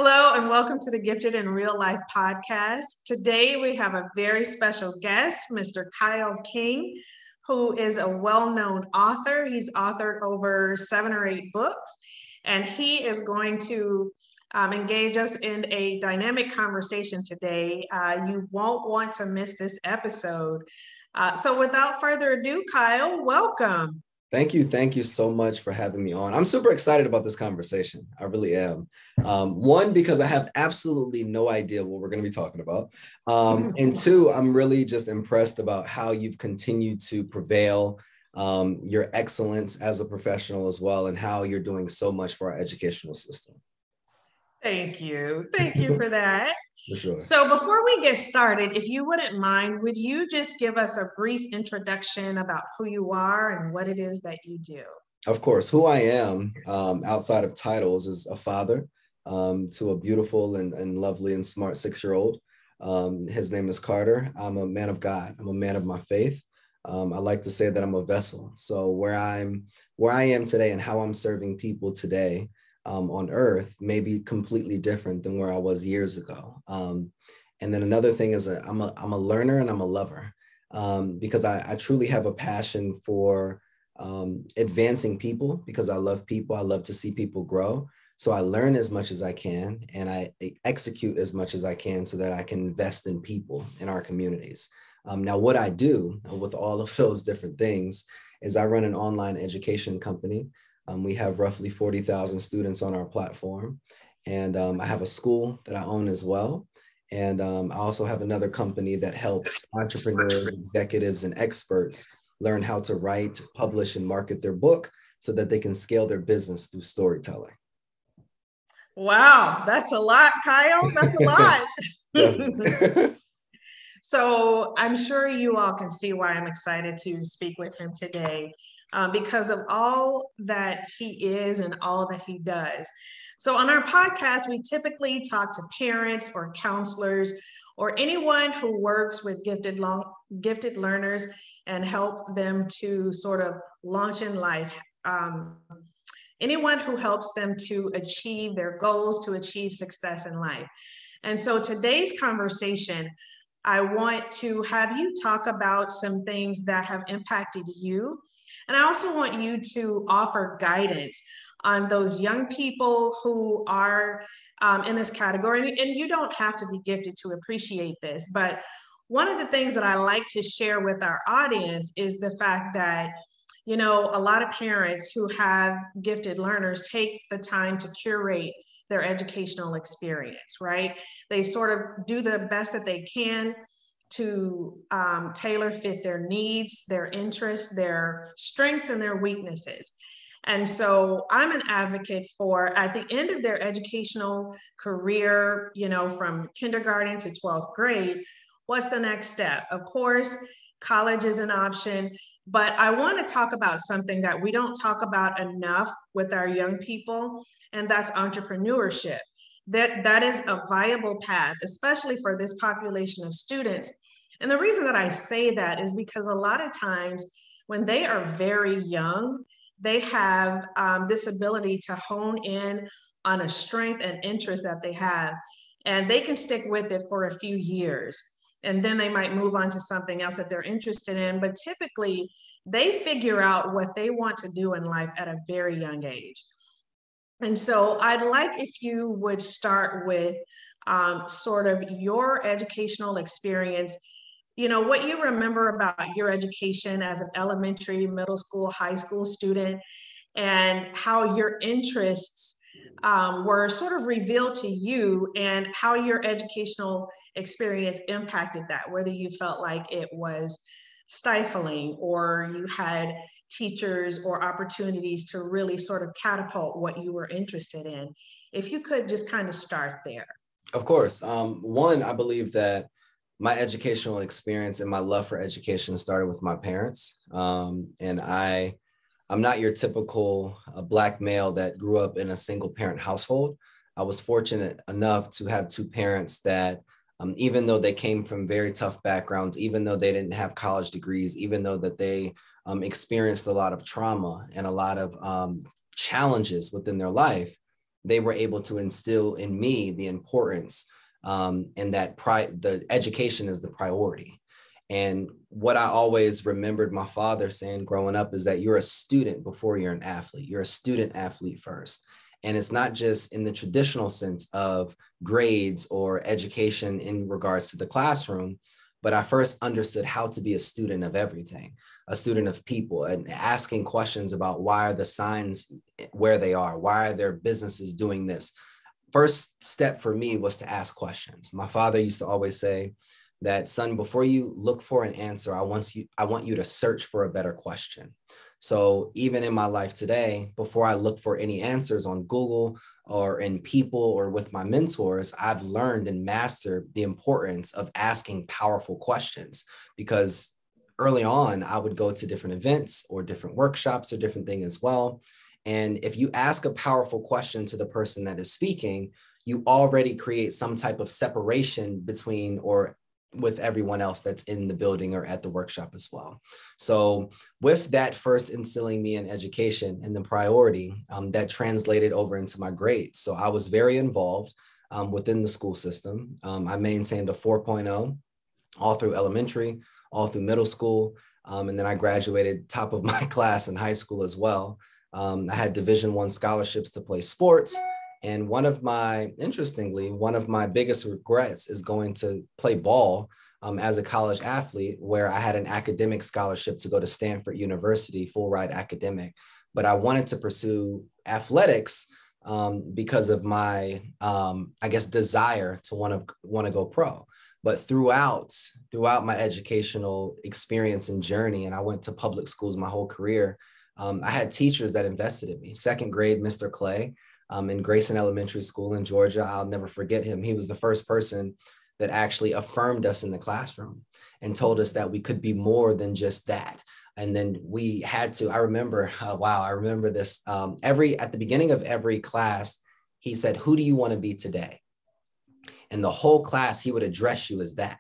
Hello, and welcome to the Gifted in Real Life podcast. Today, we have a very special guest, Mr. Kyle King, who is a well known author. He's authored over 7 or 8 books, and he is going to engage us in a dynamic conversation today. You won't want to miss this episode. So, without further ado, Kyle, welcome. Thank you. Thank you so much for having me on. I'm super excited about this conversation. I really am. One, because I have absolutely no idea what we're going to be talking about. And two, I'm really just impressed about how you've continued to prevail, your excellence as a professional as well, and how you're doing so much for our educational system. Thank you. Thank you for that. For sure. So, before we get started, if you wouldn't mind, would you just give us a brief introduction about who you are and what it is that you do? Of course, who I am outside of titles is a father to a beautiful and lovely and smart 6-year-old. His name is Carter. I'm a man of God. I'm a man of my faith. I like to say that I'm a vessel. So where I am today and how I'm serving people today on earth may be completely different than where I was years ago. And then another thing is I'm a learner and I'm a lover because I truly have a passion for advancing people because I love people. I love to see people grow. So I learn as much as I can and I execute as much as I can so that I can invest in people in our communities. Now, what I do with all of those different things is I run an online education company. We have roughly 40,000 students on our platform. And I have a school that I own as well. And I also have another company that helps entrepreneurs, executives, and experts learn how to write, publish, and market their book so that they can scale their business through storytelling. Wow, that's a lot, Kyle. That's a lot. Definitely. So I'm sure you all can see why I'm excited to speak with him today because of all that he is and all that he does. So on our podcast, we typically talk to parents or counselors or anyone who works with gifted learners and help them to sort of launch in life. Anyone who helps them to achieve their goals, to achieve success in life. And so today's conversation, I want to have you talk about some things that have impacted you. And I also want you to offer guidance on those young people who are in this category. And you don't have to be gifted to appreciate this, but one of the things that I like to share with our audience is the fact that a lot of parents who have gifted learners take the time to curate their educational experience, right? They sort of do the best that they can to tailor fit their needs, their interests, their strengths, and their weaknesses. And so I'm an advocate for at the end of their educational career, from kindergarten to 12th grade, what's the next step? Of course, college is an option, but I want to talk about something that we don't talk about enough with our young people, and that's entrepreneurship. That is a viable path, especially for this population of students. And the reason that I say that is because a lot of times when they are very young, they have this ability to hone in on a strength and interest that they have, and they can stick with it for a few years. And then they might move on to something else that they're interested in. But typically, they figure out what they want to do in life at a very young age. And so I'd like if you would start with sort of your educational experience, what you remember about your education as an elementary, middle school, high school student, and how your interests were sort of revealed to you and how your educational experience impacted that, whether you felt like it was stifling or you had teachers or opportunities to really sort of catapult what you were interested in. If you could just kind of start there. Of course. One, I believe that my educational experience and my love for education started with my parents. And I'm not your typical Black male that grew up in a single parent household. I was fortunate enough to have two parents that even though they came from very tough backgrounds, even though they didn't have college degrees, even though that they experienced a lot of trauma and a lot of challenges within their life, they were able to instill in me the importance and that the education is the priority. And what I always remembered my father saying growing up is that you're a student before you're an athlete. You're a student athlete first. And it's not just in the traditional sense of grades or education in regards to the classroom, but I first understood how to be a student of everything, a student of people, and asking questions about why are the signs where they are? Why are their businesses doing this? First step for me was to ask questions. My father used to always say that, son, before you look for an answer, I want you to search for a better question. So even in my life today, before I look for any answers on Google or in people or with my mentors, I've learned and mastered the importance of asking powerful questions, because early on, I would go to different events or different workshops or different things as well. And if you ask a powerful question to the person that is speaking, you already create some type of separation between or with everyone else that's in the building or at the workshop as well. So with that first instilling me in education and the priority, that translated over into my grades. So I was very involved within the school system. I maintained a 4.0 all through elementary, all through middle school. And then I graduated top of my class in high school as well. I had Division I scholarships to play sports. And interestingly, one of my biggest regrets is going to play ball as a college athlete, where I had an academic scholarship to go to Stanford University, full ride academic. But I wanted to pursue athletics because of my, desire to want to go pro. But throughout my educational experience and journey, and I went to public schools my whole career, I had teachers that invested in me. Second grade, Mr. Clay, in Grayson Elementary School in Georgia. I'll never forget him. He was the first person that actually affirmed us in the classroom and told us that we could be more than just that. And then we had to, I remember this, at the beginning of every class, he said, "Who do you want to be today?" And the whole class, he would address you as that.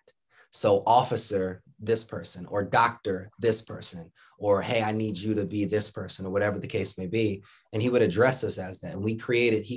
So officer, this person, or doctor, this person, or, hey, I need you to be this person, or whatever the case may be. And he would address us as that. And he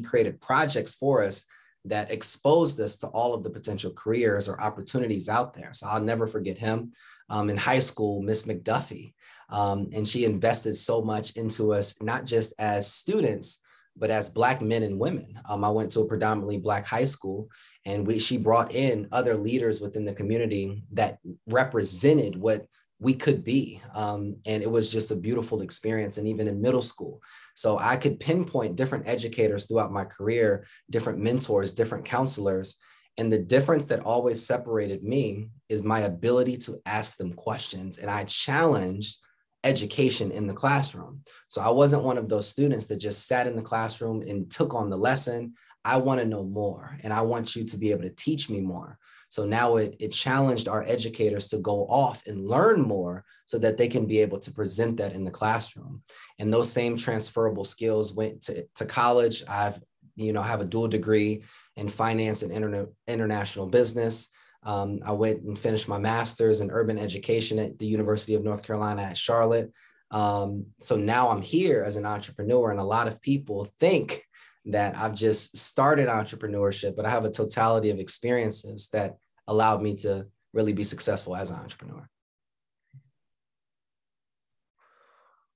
created projects for us that exposed us to all of the potential careers or opportunities out there. So I'll never forget him. In high school, Miss McDuffie, and she invested so much into us, not just as students, but as Black men and women. I went to a predominantly Black high school, and she brought in other leaders within the community that represented what we could be. And it was just a beautiful experience. And even in middle school, so I could pinpoint different educators throughout my career, different mentors, different counselors. And the difference that always separated me is my ability to ask them questions. And I challenged education in the classroom. So I wasn't one of those students that just sat in the classroom and took on the lesson. I want to know more, and I want you to be able to teach me more. So now it challenged our educators to go off and learn more so that they can be able to present that in the classroom. And those same transferable skills went to college. I have a dual degree in finance and international business. I went and finished my master's in urban education at the University of North Carolina at Charlotte. So now I'm here as an entrepreneur, and a lot of people think that I've just started entrepreneurship, but I have a totality of experiences that allowed me to really be successful as an entrepreneur.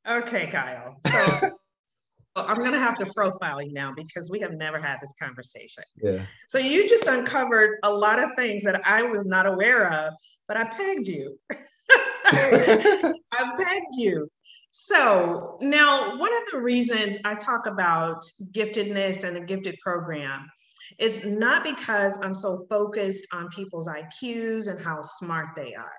Okay, Kyle. So I'm going to have to profile you now because we have never had this conversation. Yeah. So you just uncovered a lot of things that I was not aware of, but I pegged you. I pegged you. So now one of the reasons I talk about giftedness and a gifted program is not because I'm so focused on people's IQs and how smart they are,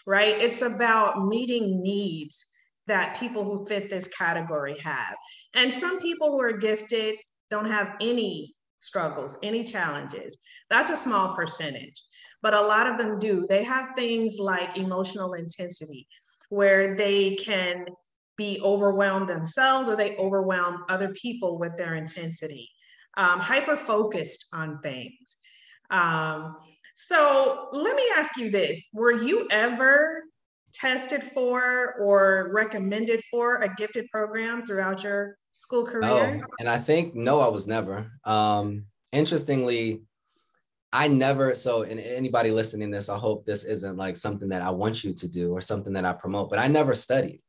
right? It's about meeting needs that people who fit this category have. And some people who are gifted don't have any struggles, any challenges. That's a small percentage, but a lot of them do. They have things like emotional intensity, where they can be overwhelmed themselves or they overwhelm other people with their intensity, hyper focused on things. So let me ask you this. Were you ever tested for or recommended for a gifted program throughout your school No, career? and I think, no, I was never. Interestingly, I never, so, and anybody listening to this, I hope this isn't like something that I want you to do or something that I promote, but I never studied,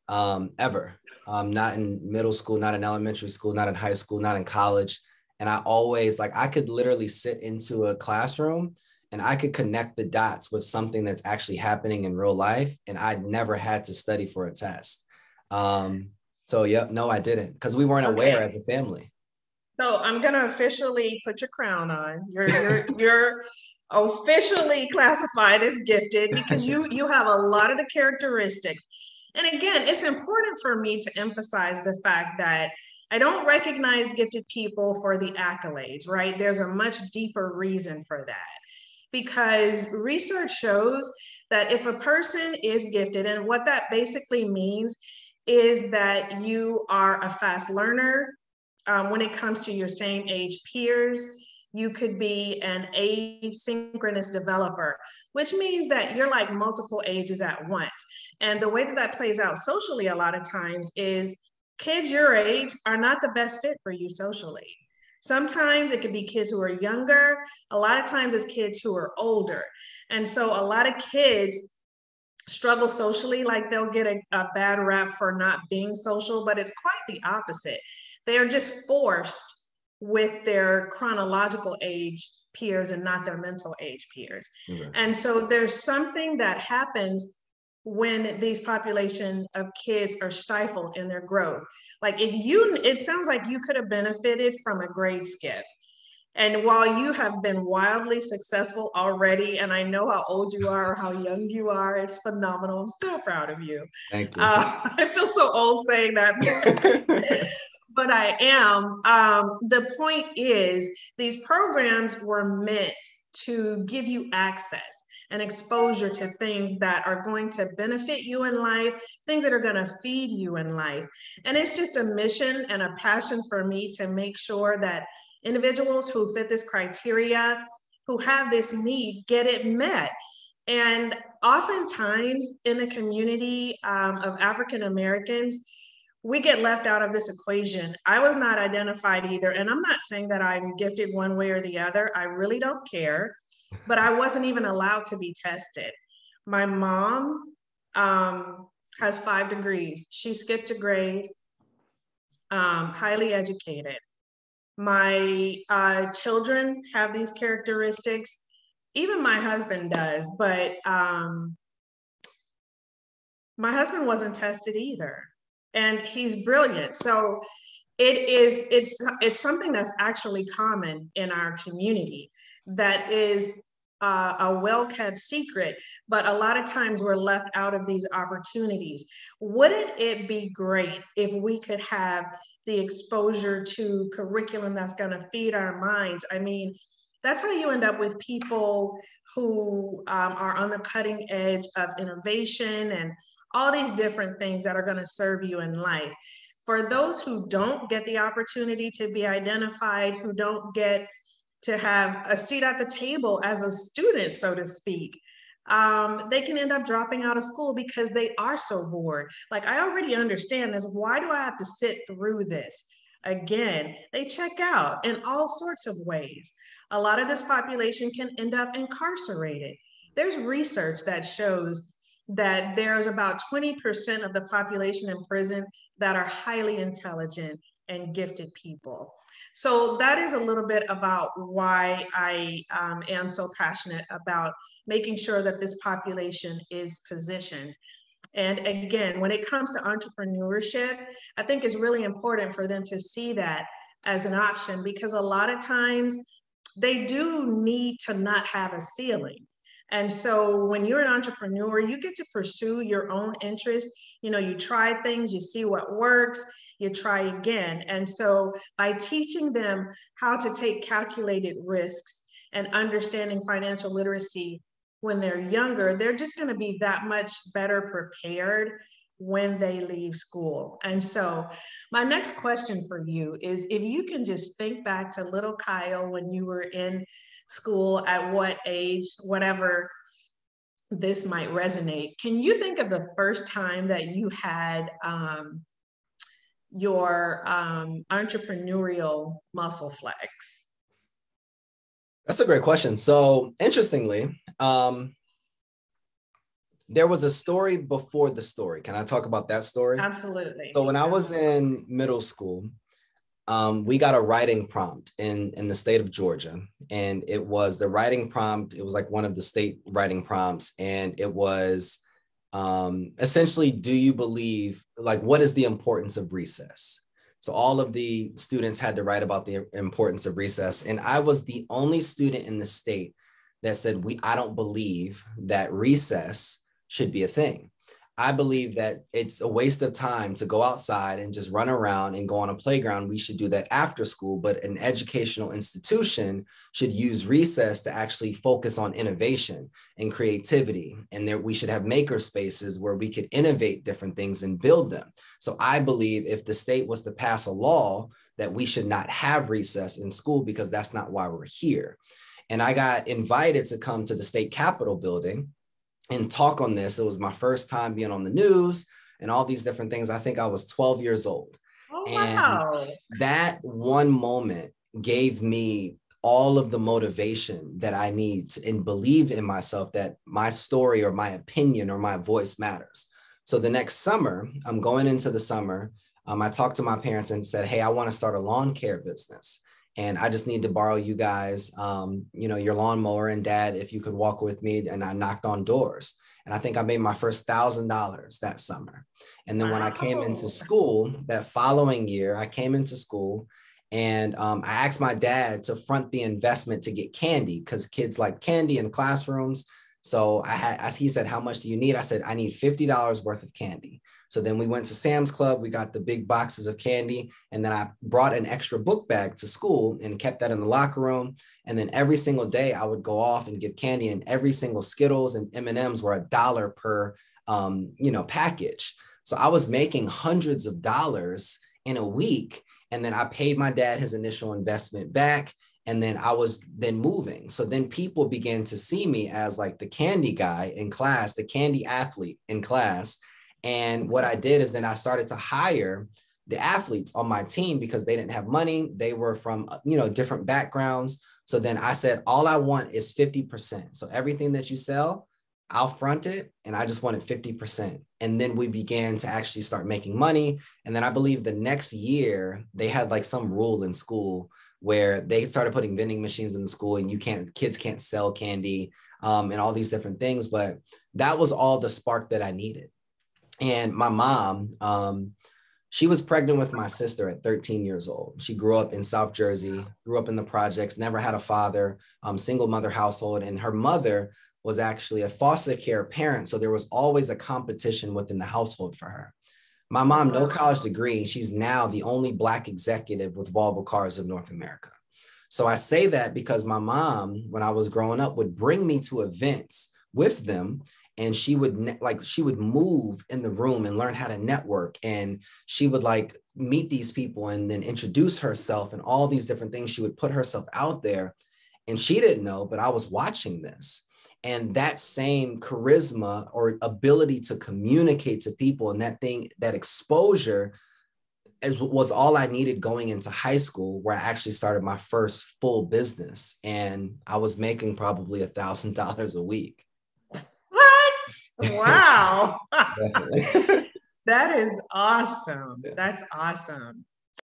ever. Not in middle school, not in elementary school, not in high school, not in college. And I always, like, I could literally sit into a classroom and I could connect the dots with something that's actually happening in real life. And I never had to study for a test. So, yep, no, I didn't, because we weren't aware Okay. as a family. So I'm gonna officially put your crown on. You're officially classified as gifted because you have a lot of the characteristics. And again, it's important for me to emphasize the fact that I don't recognize gifted people for the accolades, right? There's a much deeper reason for that. Because research shows that if a person is gifted, and what that basically means is that you are a fast learner, when it comes to your same age peers. You could be an asynchronous developer, which means that you're like multiple ages at once. And the way that that plays out socially a lot of times is kids your age are not the best fit for you socially. Sometimes it could be kids who are younger. A lot of times it's kids who are older. And so a lot of kids struggle socially, like they'll get a bad rap for not being social, but it's quite the opposite. They are just forced with their chronological age peers and not their mental age peers. Okay. And so there's something that happens when these population of kids are stifled in their growth. Like if you, it sounds like you could have benefited from a grade skip. And while you have been wildly successful already, and I know how old you are or how young you are, it's phenomenal. I'm so proud of you. Thank you. I feel so old saying that, but I am. The point is, these programs were meant to give you access and exposure to things that are going to benefit you in life, things that are going to feed you in life. And it's just a mission and a passion for me to make sure that individuals who fit this criteria, who have this need, get it met. And oftentimes in the community of African Americans, we get left out of this equation. I was not identified either. And I'm not saying that I'm gifted one way or the other. I really don't care. But I wasn't even allowed to be tested. My mom has 5 degrees. She skipped a grade, highly educated. My children have these characteristics. Even my husband does, but my husband wasn't tested either, and he's brilliant. So it's something that's actually common in our community that is a well-kept secret, but a lot of times we're left out of these opportunities. Wouldn't it be great if we could have the exposure to curriculum that's going to feed our minds? I mean, that's how you end up with people who are on the cutting edge of innovation and all these different things that are going to serve you in life. For those who don't get the opportunity to be identified, who don't get to have a seat at the table as a student, so to speak, they can end up dropping out of school because they are so bored. Like, I already understand this. Why do I have to sit through this? Again, they check out in all sorts of ways. A lot of this population can end up incarcerated. There's research that shows that there's about 20% of the population in prison that are highly intelligent and gifted people. So that is a little bit about why I am so passionate about making sure that this population is positioned. And again, when it comes to entrepreneurship, I think it's really important for them to see that as an option, because a lot of times they do need to not have a ceiling. And so when you're an entrepreneur, you get to pursue your own interests. You know, you try things, you see what works, you try again. And so by teaching them how to take calculated risks and understanding financial literacy when they're younger, they're just going to be that much better prepared when they leave school. And so my next question for you is, if you can just think back to little Kyle when you were in school, at what age, whatever this might resonate, can you think of the first time that you had your entrepreneurial muscle flex? That's a great question. So interestingly, there was a story before the story. Can I talk about that story? Absolutely. So when I was in middle school, we got a writing prompt in the state of Georgia. And it was the writing prompt. It was like one of the state writing prompts. And it was essentially, do you believe, like, what is the importance of recess? So all of the students had to write about the importance of recess. And I was the only student in the state that said, I don't believe that recess should be a thing. I believe that it's a waste of time to go outside and just run around and go on a playground. We should do that after school, but an educational institution should use recess to actually focus on innovation and creativity. And there we should have maker spaces where we could innovate different things and build them. So I believe if the state was to pass a law that we should not have recess in school because that's not why we're here. And I got invited to come to the state capitol building and talk on this. It was my first time being on the news and all these different things. I think I was 12 years old. Oh, wow. And that one moment gave me all of the motivation that I need to, and believe in myself that my story or my opinion or my voice matters. So the next summer, I'm going into the summer. I talked to my parents and said, hey, I want to start a lawn care business. And I just need to borrow you guys, your lawnmower, and Dad, if you could walk with me. And I knocked on doors. And I think I made my first $1,000 that summer. And then when I came into school that following year, I came into school and I asked my dad to front the investment to get candy because kids like candy in classrooms. So he said, how much do you need? I said, I need $50 worth of candy. So then we went to Sam's Club, we got the big boxes of candy, and then I brought an extra book bag to school and kept that in the locker room. And then every single day I would go off and give candy, and every single Skittles and M&Ms were $1 per, package. So I was making hundreds of dollars in a week. And then I paid my dad his initial investment back. And then I was then moving. So then people began to see me as like the candy guy in class, the candy athlete in class. And what I did is then I started to hire the athletes on my team because they didn't have money. They were from, different backgrounds. So then I said, all I want is 50%. So everything that you sell, I'll front it. And I just wanted 50%. And then we began to actually start making money. And then I believe the next year they had like some rule in school where they started putting vending machines in the school and kids can't sell candy and all these different things. But that was all the spark that I needed. And my mom, she was pregnant with my sister at 13 years old. She grew up in South Jersey, grew up in the projects, never had a father, single mother household. And her mother was actually a foster care parent. So there was always a competition within the household for her. My mom, no college degree. She's now the only Black executive with Volvo Cars of North America. So I say that because my mom, when I was growing up, would bring me to events with them. And she would move in the room and learn how to network. And she would meet these people and then introduce herself and all these different things. She would put herself out there, and she didn't know, but I was watching this. And that same charisma or ability to communicate to people and that exposure was all I needed going into high school, where I actually started my first full business. And I was making probably $1,000 a week. Wow. That is awesome. That's awesome.